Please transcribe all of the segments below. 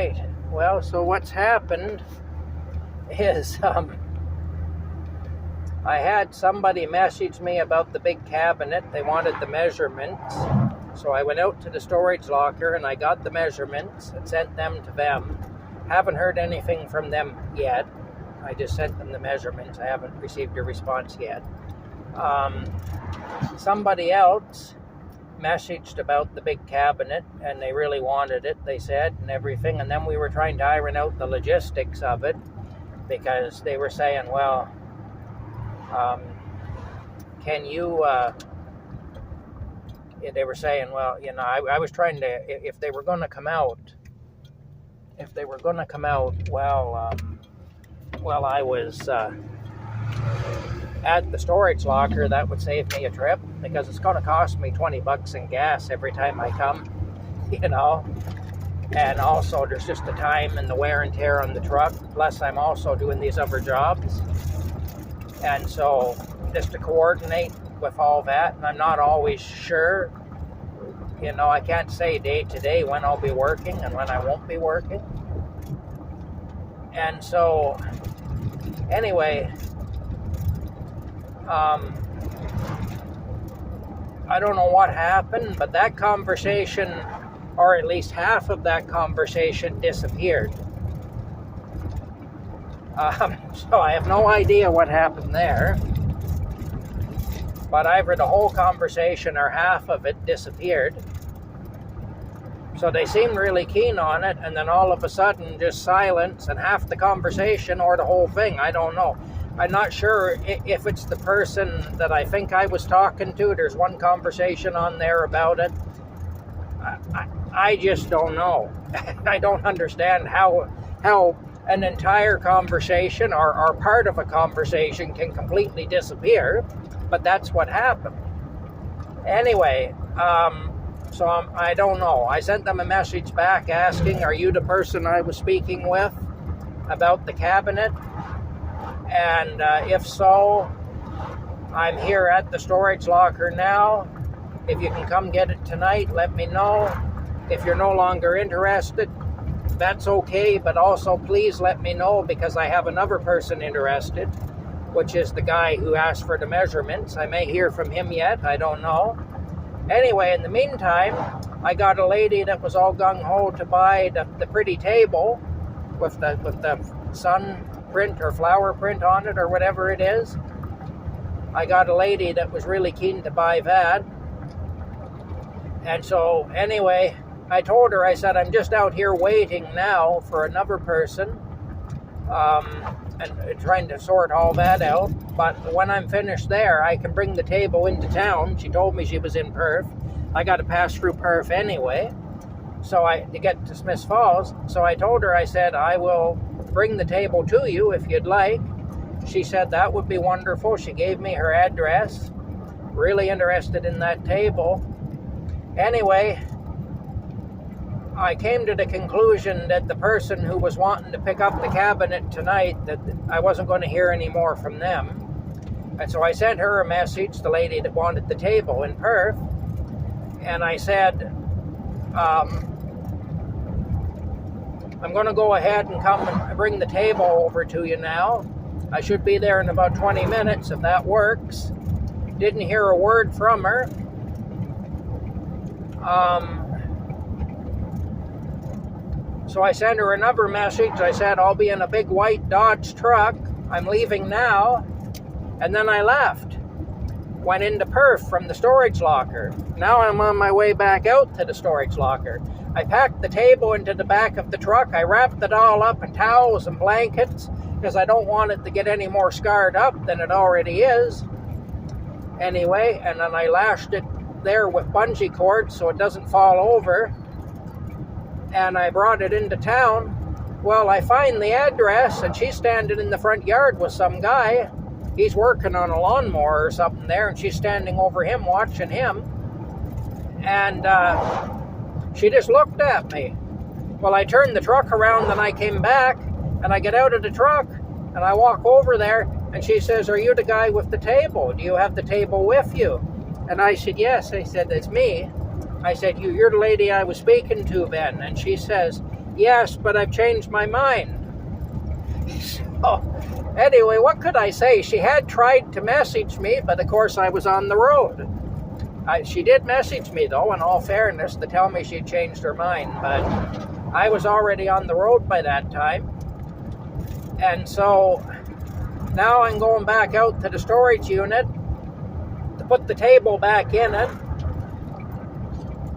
right. Well, so what's happened is I had somebody message me about the big cabinet. They wanted the measurements. So I went out to the storage locker and I got the measurements and sent them to them. Haven't heard anything from them yet. I just sent them the measurements. I haven't received a response yet. Somebody else messaged about the big cabinet and they really wanted it, they said, and everything. And then we were trying to iron out the logistics of it because they were saying, well, can you, they were saying, well, you know, I was trying to, if they were going to come out, well, I was at the storage locker, that would save me a trip because it's going to cost me $20 in gas every time I come, you know. And also there's just the time and the wear and tear on the truck. Plus I'm also doing these other jobs. And so just to coordinate with all that, and I'm not always sure, you know, I can't say day to day when I'll be working and when I won't be working. And so anyway, I don't know what happened, but that conversation, or at least half of that conversation, disappeared. So I have no idea what happened there. But either the whole conversation or half of it disappeared. So they seemed really keen on it, and then all of a sudden just silence and half the conversation or the whole thing. I don't know. I'm not sure if it's the person that I think I was talking to. There's one conversation on there about it. I just don't know. I don't understand how an entire conversation or part of a conversation can completely disappear, but that's what happened. Anyway, so I don't know. I sent them a message back asking, are you the person I was speaking with about the cabinet? And if so, I'm here at the storage locker now. If you can come get it tonight, let me know. If you're no longer interested, that's okay, but also please let me know because I have another person interested, which is the guy who asked for the measurements. I may hear from him yet, I don't know. Anyway, in the meantime, I got a lady that was all gung-ho to buy the pretty table with the sun print or flower print on it or whatever it is. I got a lady that was really keen to buy that. And so anyway, I told her, I said, I'm just out here waiting now for another person and trying to sort all that out. But when I'm finished there, I can bring the table into town. She told me she was in Perth. I got to pass through Perth anyway, to get to Smiths Falls. So I told her, I said, I will bring the table to you if you'd like. She said that would be wonderful. She gave me her address. Really interested in that table. Anyway, I came to the conclusion that the person who was wanting to pick up the cabinet tonight, that I wasn't going to hear any more from them. And so I sent her a message, the lady that wanted the table in Perth, and I said, I'm going to go ahead and come and bring the table over to you now. I should be there in about 20 minutes if that works. Didn't hear a word from her. So I sent her another message. I said, I'll be in a big white Dodge truck. I'm leaving now. And then I left. Went into Perth from the storage locker. Now I'm on my way back out to the storage locker. I packed the table into the back of the truck. I wrapped it all up in towels and blankets because I don't want it to get any more scarred up than it already is. Anyway, and then I lashed it there with bungee cords so it doesn't fall over. And I brought it into town. Well, I find the address, and she's standing in the front yard with some guy. He's working on a lawnmower or something there, and she's standing over him, watching him. And she just looked at me. Well, I turned the truck around, and I came back, and I get out of the truck, and I walk over there, and she says, are you the guy with the table? Do you have the table with you? And I said, yes. I said, it's me. I said, you're the lady I was speaking to, Ben. And she says, Yes, but I've changed my mind. So, anyway, what could I say? She had tried to message me, but of course I was on the road. She did message me, though, in all fairness, to tell me she'd changed her mind, but I was already on the road by that time. And so now I'm going back out to the storage unit to put the table back in it.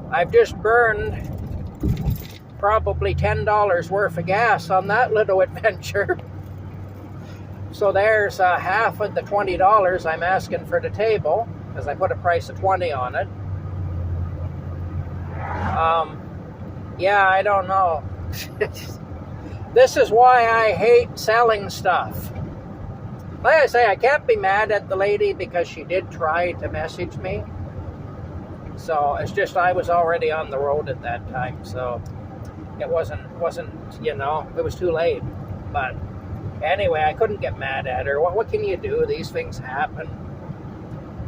I've just burned probably $10 worth of gas on that little adventure. So there's half of the $20 I'm asking for the table, because I put a price of $20 on it. Yeah, I don't know. This is why I hate selling stuff. Like I say, I can't be mad at the lady because she did try to message me. So it's just I was already on the road at that time, so it wasn't, you know, it was too late. But anyway, I couldn't get mad at her. What can you do? These things happen.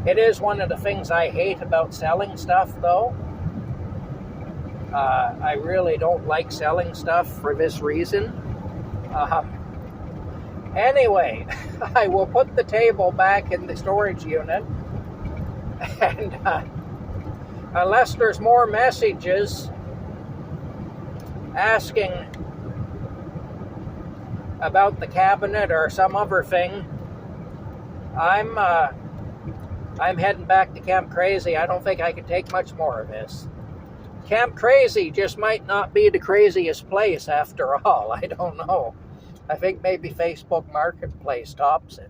It is one of the things I hate about selling stuff, though. I really don't like selling stuff for this reason. Anyway, I will put the table back in the storage unit. And unless there's more messages asking about the cabinet or some other thing, I'm heading back to Camp Crazy. I don't think I can take much more of this. Camp Crazy just might not be the craziest place after all. I don't know. I think maybe Facebook Marketplace tops it.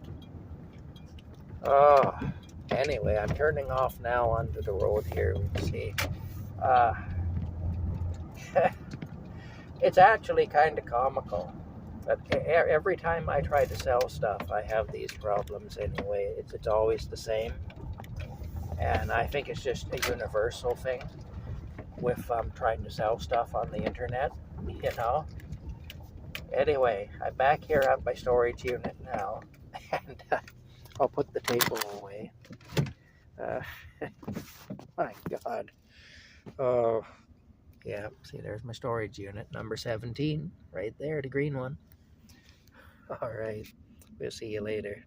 Oh, anyway, I'm turning off now onto the road here. Let's see. It's actually kind of comical. But every time I try to sell stuff, I have these problems anyway. It's always the same. And I think it's just a universal thing with trying to sell stuff on the internet, you know. Anyway, I'm back here at my storage unit now, and I'll put the table away. My God. Oh, yeah, see, there's my storage unit, number 17, right there, the green one. All right, we'll see you later.